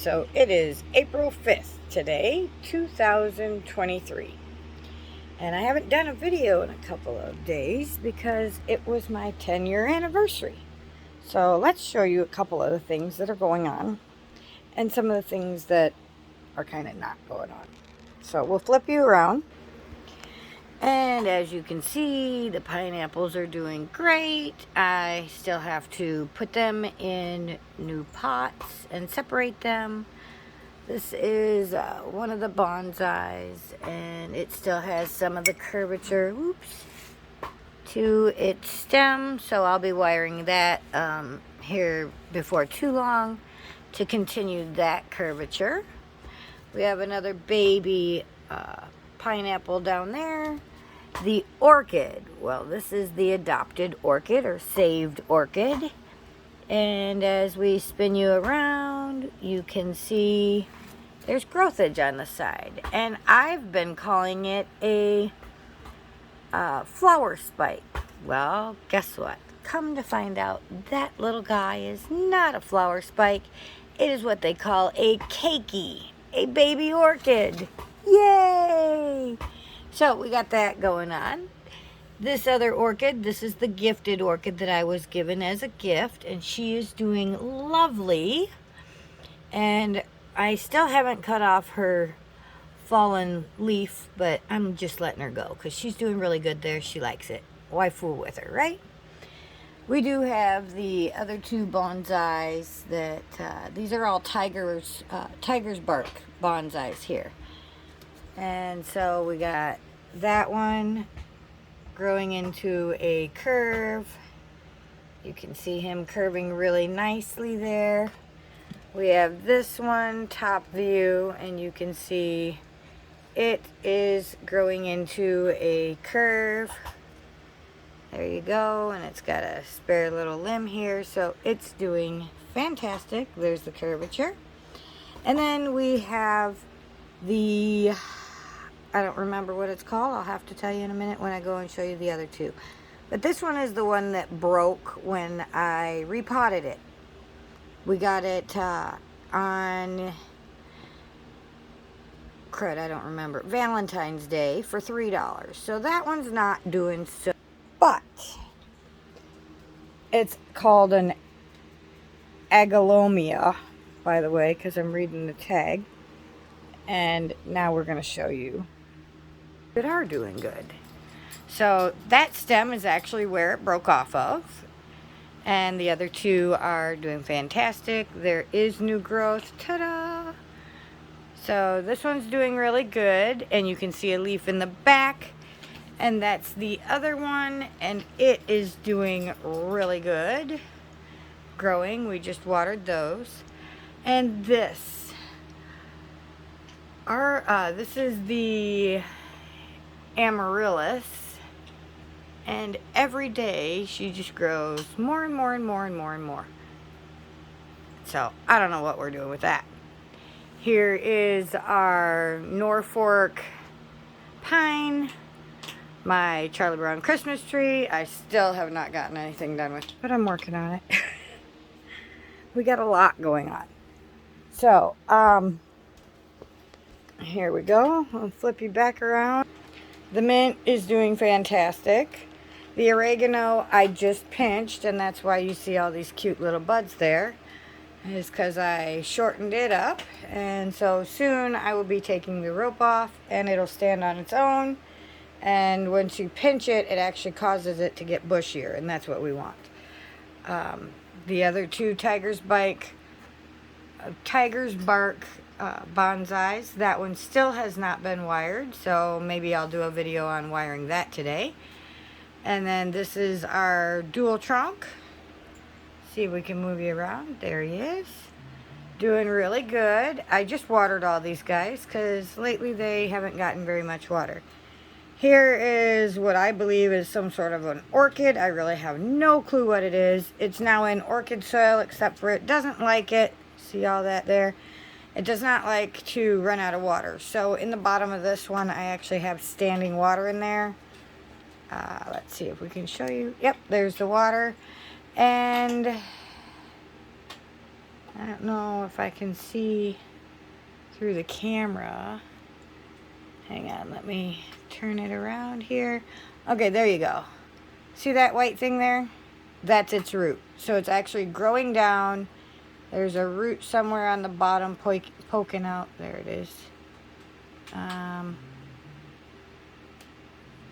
So it is April 5th today, 2023. And I haven't done a video in a couple of days because it was my 10-year anniversary. So let's show you a couple of the things that are going on and some of the things that are kind of not going on. So we'll flip you around. And as you can see, the pineapples are doing great. I still have to put them in new pots and separate them. This is one of the bonsais, and it still has some of the curvature, to its stem. So I'll be wiring that here before too long to continue that curvature. We have another baby pineapple down there. The orchid, well, this is the adopted orchid or saved orchid. And as we spin you around, you can see there's growthage on the side. And I've been calling it a flower spike. Well, guess what? Come to find out, that little guy is not a flower spike. It is what they call a keiki, a baby orchid. Yay! So we got that going on. This other orchid, this is the gifted orchid that I was given as a gift, and she is doing lovely. And I still haven't cut off her fallen leaf, but I'm just letting her go because she's doing really good there. She likes it. Why fool with her, right? We do have the other two bonsais that, these are all tiger's bark bonsais here. And so we got that one growing into a curve. You can see him curving really nicely there. We have this one, top view, and you can see it is growing into a curve. There you go, and it's got a spare little limb here, so it's doing fantastic. There's the curvature. And then we have the, I don't remember what it's called. I'll have to tell you in a minute when I go and show you the other two. But this one is the one that broke when I repotted it. We got it on, crud, I don't remember, Valentine's Day for $3. So that one's not doing so. But it's called an aglaonia, by the way, because I'm reading the tag. And now we're going to show you that are doing good. So that stem is actually where it broke off of, and the other two are doing fantastic. There is new growth. Ta-da! So this one's doing really good, and you can see a leaf in the back, and that's the other one, and it is doing really good growing. We just watered those. And this is the amaryllis. And every day she just grows more and more and more and more and more. So I don't know what we're doing with that. Here is our Norfolk pine, my Charlie Brown Christmas tree. I still have not gotten anything done with it, but I'm working on it. We got a lot going on. So here we go. I'll flip you back around. The mint is doing fantastic. The oregano I just pinched, and that's why you see all these cute little buds there, is because I shortened it up. And so soon I will be taking the rope off, and it'll stand on its own. And once you pinch it, it actually causes it to get bushier, and that's what we want. The other two tiger's bark bonsais, that one still has not been wired, so maybe I'll do a video on wiring that today. And then this is our dual trunk. See if we can move you around. There he is. Doing really good. I just watered all these guys because lately they haven't gotten very much water. Here is what I believe is some sort of an orchid. I really have no clue what it is. It's now in orchid soil, except for it doesn't like it. See all that there? It does not like to run out of water. So in the bottom of this one, I actually have standing water in there. Let's see if we can show you. Yep, there's the water. And I don't know if I can see through the camera. Hang on, let me turn it around here. Okay, there you go. See that white thing there? That's its root. So it's actually growing down. There's a root somewhere on the bottom poking out. There it is.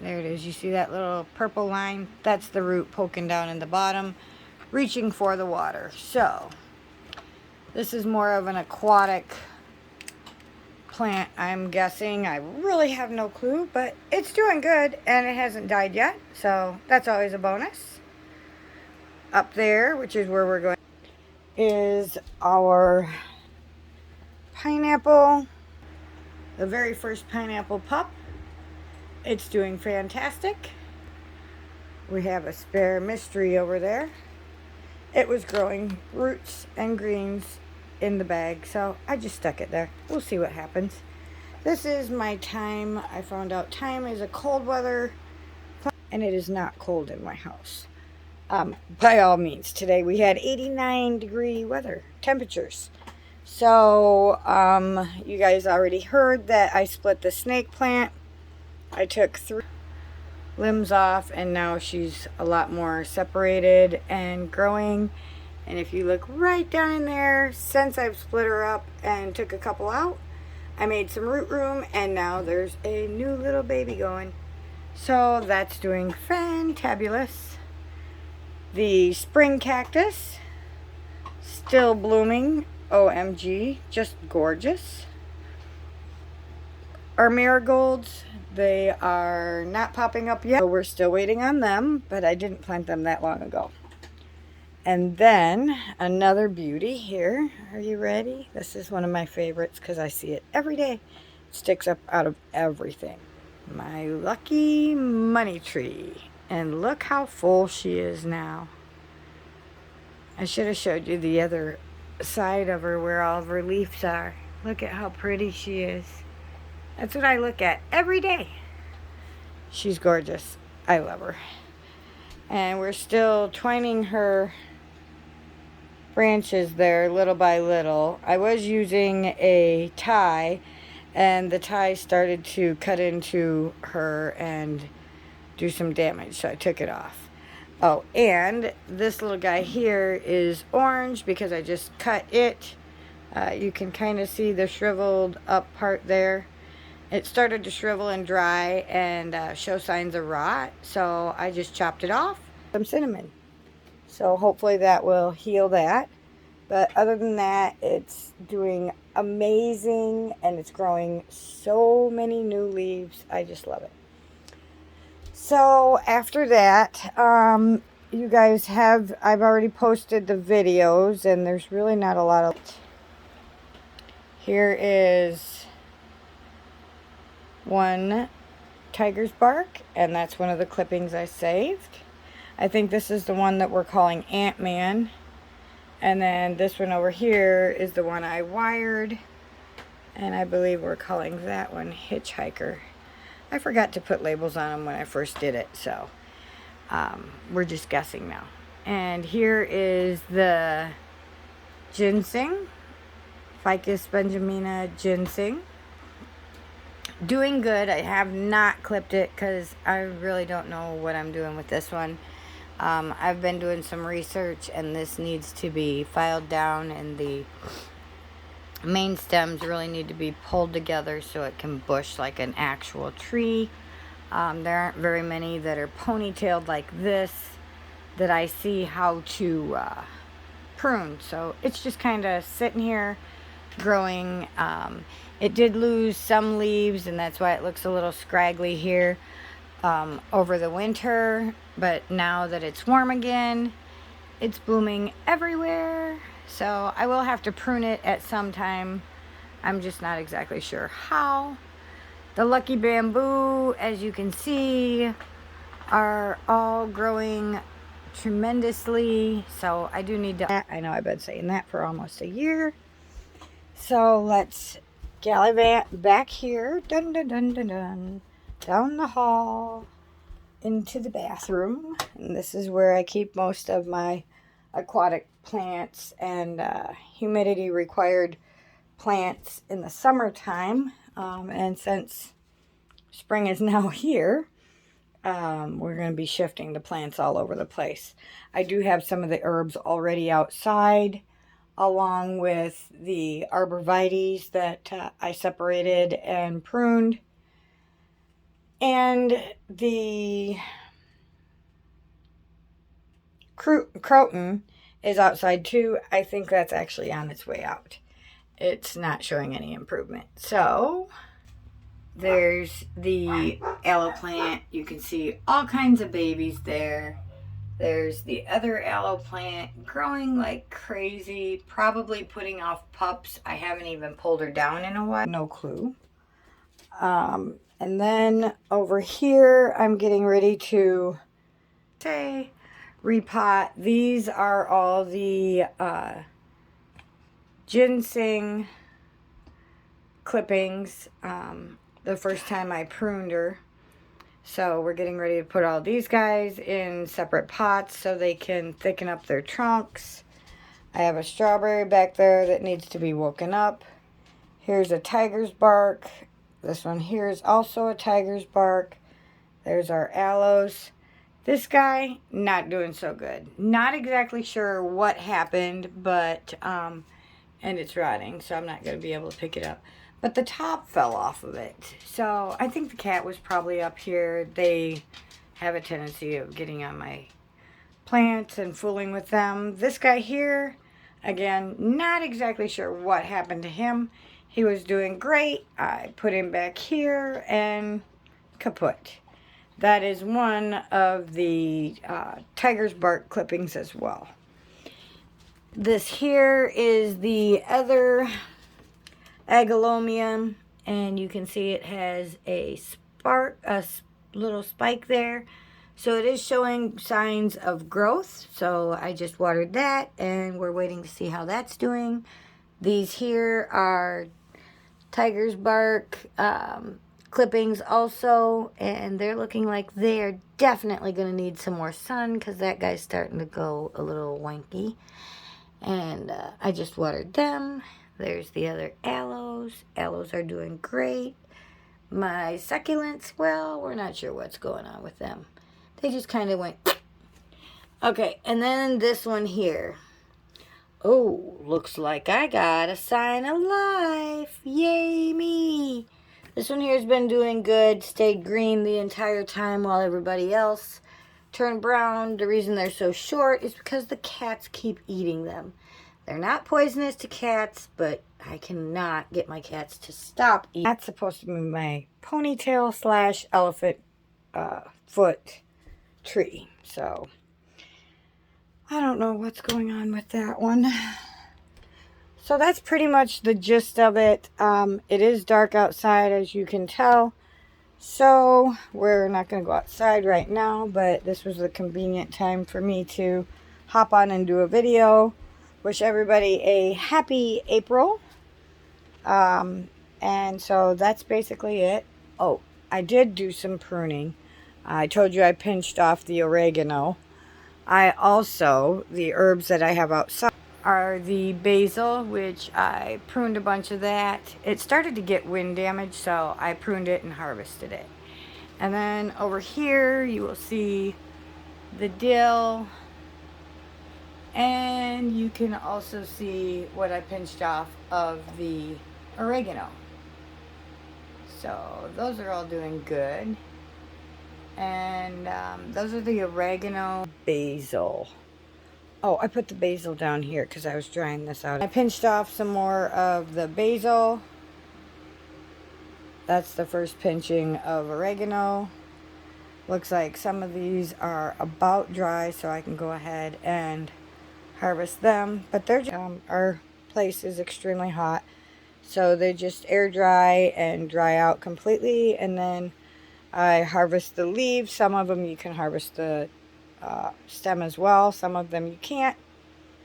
There it is. You see that little purple line? That's the root poking down in the bottom, reaching for the water. So this is more of an aquatic plant, I'm guessing. I really have no clue, but it's doing good and it hasn't died yet, so that's always a bonus. Up there, which is where we're going, is our pineapple, the very first pineapple pup. It's doing fantastic. We have a spare mystery over there. It was growing roots and greens in the bag, so I just stuck it there. We'll see what happens. This is my thyme. I found out thyme is a cold weather plant, and it is not cold in my house. By all means, today we had 89-degree weather temperatures. So you guys already heard that I split the snake plant. I took 3 limbs off, and now she's a lot more separated and growing. And if you look right down in there, since I've split her up and took a couple out, I made some root room, and now there's a new little baby going. So that's doing fantabulous. The spring cactus, still blooming. OMG, just gorgeous. Our marigolds, they are not popping up yet, so we're still waiting on them, but I didn't plant them that long ago. And then another beauty here. Are you ready? This is one of my favorites because I see it every day. It sticks up out of everything. My lucky money tree. And look how full she is now. I should have showed you the other side of her where all of her leaves are. Look at how pretty she is. That's what I look at every day. She's gorgeous. I love her. And we're still twining her branches there little by little. I was using a tie, and the tie started to cut into her and do some damage, so I took it off. Oh, and this little guy here is orange because I just cut it. You can kind of see the shriveled up part there. It started to shrivel and dry and show signs of rot, so I just chopped it off. Some cinnamon. So hopefully that will heal that. But other than that, it's doing amazing, and it's growing so many new leaves. I just love it. So after that, you guys have, I've already posted the videos, and there's really not a lot of. Here is one tiger's bark, and that's one of the clippings I saved. I think this is the one that we're calling Ant-Man. And then this one over here is the one I wired. And I believe we're calling that one Hitchhiker. I forgot to put labels on them when I first did it, so we're just guessing now. And here is the ginseng, Ficus benjamina ginseng. Doing good. I have not clipped it because I really don't know what I'm doing with this one. I've been doing some research, and this needs to be filed down, and the main stems really need to be pulled together so it can bush like an actual tree. There aren't very many that are ponytailed like this that I see how to prune. So it's just kind of sitting here growing. It did lose some leaves, and that's why it looks a little scraggly here over the winter. But now that it's warm again, it's blooming everywhere. So I will have to prune it at some time. I'm just not exactly sure how. The lucky bamboo, as you can see, are all growing tremendously. So I do need to, I know I've been saying that for almost a year. So let's gallivant back here, dun dun dun dun dun, down the hall into the bathroom. And this is where I keep most of my aquatic plants and humidity required plants in the summertime. And since spring is now here, we're going to be shifting the plants all over the place. I do have some of the herbs already outside, along with the arborvitaes that I separated and pruned. And the croton is outside too. I think that's actually on its way out. It's not showing any improvement. So there's the aloe plant. You can see all kinds of babies there. There's the other aloe plant growing like crazy, probably putting off pups. I haven't even pulled her down in a while. No clue. And then over here, I'm getting ready to repot. These are all the ginseng clippings. The first time I pruned her. So we're getting ready to put all these guys in separate pots so they can thicken up their trunks. I have a strawberry back there that needs to be woken up. Here's a tiger's bark. This one here is also a tiger's bark. There's our aloes. This guy, not doing so good. Not exactly sure what happened, but, and it's rotting, so I'm not going to be able to pick it up. But the top fell off of it. So I think the cat was probably up here. They have a tendency of getting on my plants and fooling with them. This guy here, again, not exactly sure what happened to him. He was doing great. I put him back here and kaput. That is one of the tiger's bark clippings as well. This here is the other agalomium, and you can see it has a little spike there. So it is showing signs of growth. So I just watered that, and we're waiting to see how that's doing. These here are tiger's bark clippings also, and they're looking like they're definitely going to need some more sun because that guy's starting to go a little wanky. And I just watered them. There's the other aloes. Aloes are doing great. My succulents, well, we're not sure what's going on with them. They just kind of went. Okay, and then this one here. Oh, looks like I got a sign of life. Yay me. This one here has been doing good. Stayed green the entire time while everybody else turned brown. The reason they're so short is because the cats keep eating them. They're not poisonous to cats, but I cannot get my cats to stop eating. That's supposed to be my ponytail slash elephant foot tree. So I don't know what's going on with that one. So that's pretty much the gist of it. It is dark outside, as you can tell. So we're not going to go outside right now, but this was a convenient time for me to hop on and do a video. Wish everybody a happy April. And so that's basically it. Oh, I did do some pruning. I told you I pinched off the oregano. The herbs that I have outside are the basil, which I pruned a bunch of that. It started to get wind damage, so I pruned it and harvested it. And then over here, you will see the dill. And you can also see what I pinched off of the oregano. So those are all doing good. And those are the oregano, basil. Oh, I put the basil down here because I was drying this out. I pinched off some more of the basil. That's the first pinching of oregano. Looks like some of these are about dry, so I can go ahead and harvest them. But they're our place is extremely hot, so they just air dry and dry out completely. And then I harvest the leaves. Some of them you can harvest the stem as well. Some of them you can't.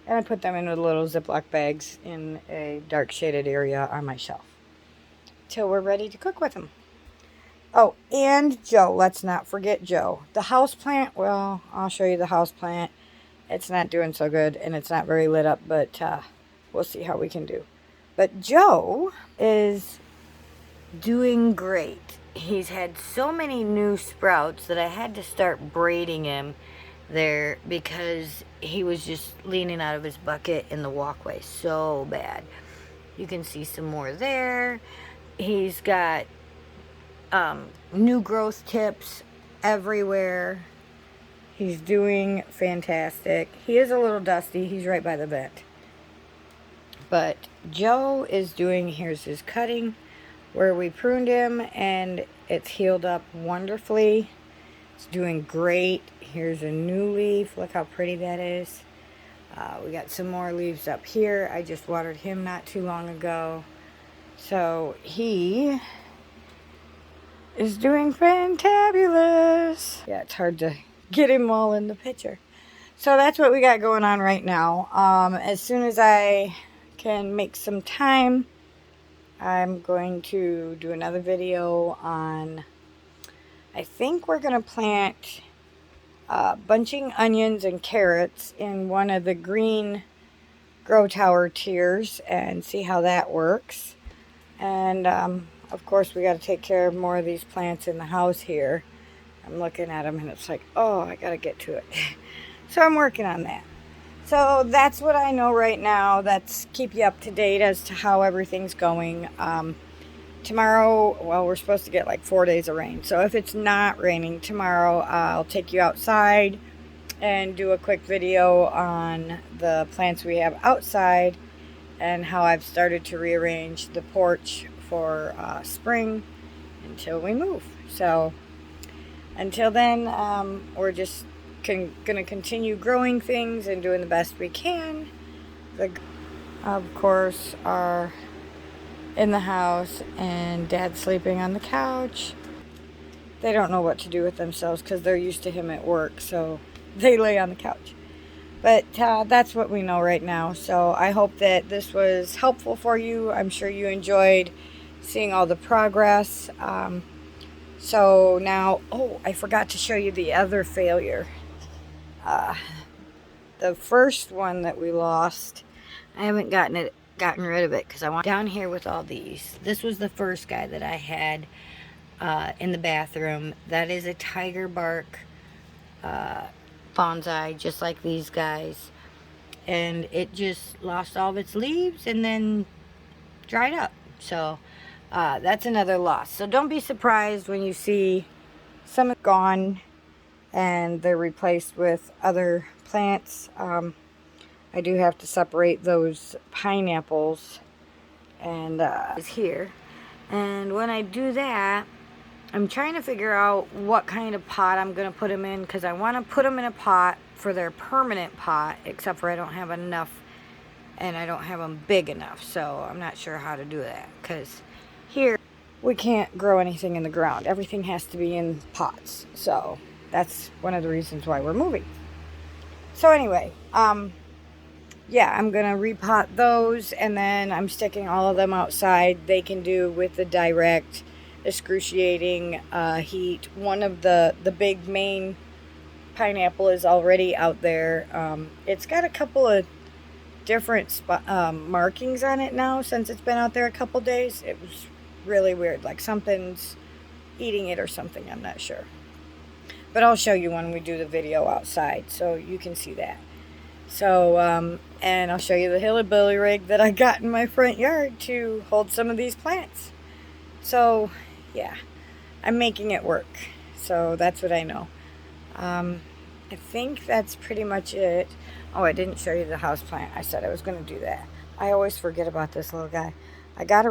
And I put them in little Ziploc bags in a dark shaded area on my shelf till we're ready to cook with them. Oh, and Joe. Let's not forget Joe. The house plant. Well, I'll show you the house plant. It's not doing so good, and it's not very lit up, but we'll see how we can do. But Joe is doing great. He's had so many new sprouts that I had to start braiding him there because he was just leaning out of his bucket in the walkway so bad. You can see some more there. He's got new growth tips everywhere. He's doing fantastic. He is a little dusty. He's right by the vent. But Joe is doing, here's his cutting where we pruned him, and it's healed up wonderfully. It's doing great. Here's a new leaf. Look how pretty that is. We got some more leaves up here. I just watered him not too long ago. So he is doing fantabulous. Yeah, it's hard to get him all in the picture. So that's what we got going on right now. As soon as I can make some time, I'm going to do another video on, I think we're going to plant bunching onions and carrots in one of the green grow tower tiers and see how that works. And of course we got to take care of more of these plants in the house here. I'm looking at them and it's like, oh, I got to get to it. So I'm working on that. So that's what I know right now. That's keep you up to date as to how everything's going. Tomorrow, well, we're supposed to get like 4 days of rain. So if it's not raining tomorrow, I'll take you outside and do a quick video on the plants we have outside and how I've started to rearrange the porch for spring until we move. So until then, we're just going to continue growing things and doing the best we can. Of course, are in the house and Dad's sleeping on the couch. They don't know what to do with themselves because they're used to him at work, so they lay on the couch. But that's what we know right now. So I hope that this was helpful for you. I'm sure you enjoyed seeing all the progress. So now, oh, I forgot to show you the other failure. The first one that we lost, I haven't gotten rid of it because I want down here with all these. This was the first guy that I had in the bathroom. That is a tiger bark bonsai, just like these guys, and it just lost all of its leaves and then dried up. So that's another loss. So don't be surprised when you see some gone and they're replaced with other plants. I do have to separate those pineapples and is here. And when I do that, I'm trying to figure out what kind of pot I'm going to put them in, because I want to put them in a pot for their permanent pot, except for I don't have enough and I don't have them big enough. So I'm not sure how to do that, because here we can't grow anything in the ground. Everything has to be in pots. So that's one of the reasons why we're moving. So anyway, yeah, I'm going to repot those, and then I'm sticking all of them outside. They can do with the direct excruciating heat. One of the big main pineapple is already out there. It's got a couple of different markings on it now since it's been out there a couple days. It was really weird, like something's eating it or something, I'm not sure. But I'll show you when we do the video outside so you can see that. So, and I'll show you the hillbilly rig that I got in my front yard to hold some of these plants. So, yeah, I'm making it work. So that's what I know. I think that's pretty much it. Oh, I didn't show you the house plant. I said I was going to do that. I always forget about this little guy. I got to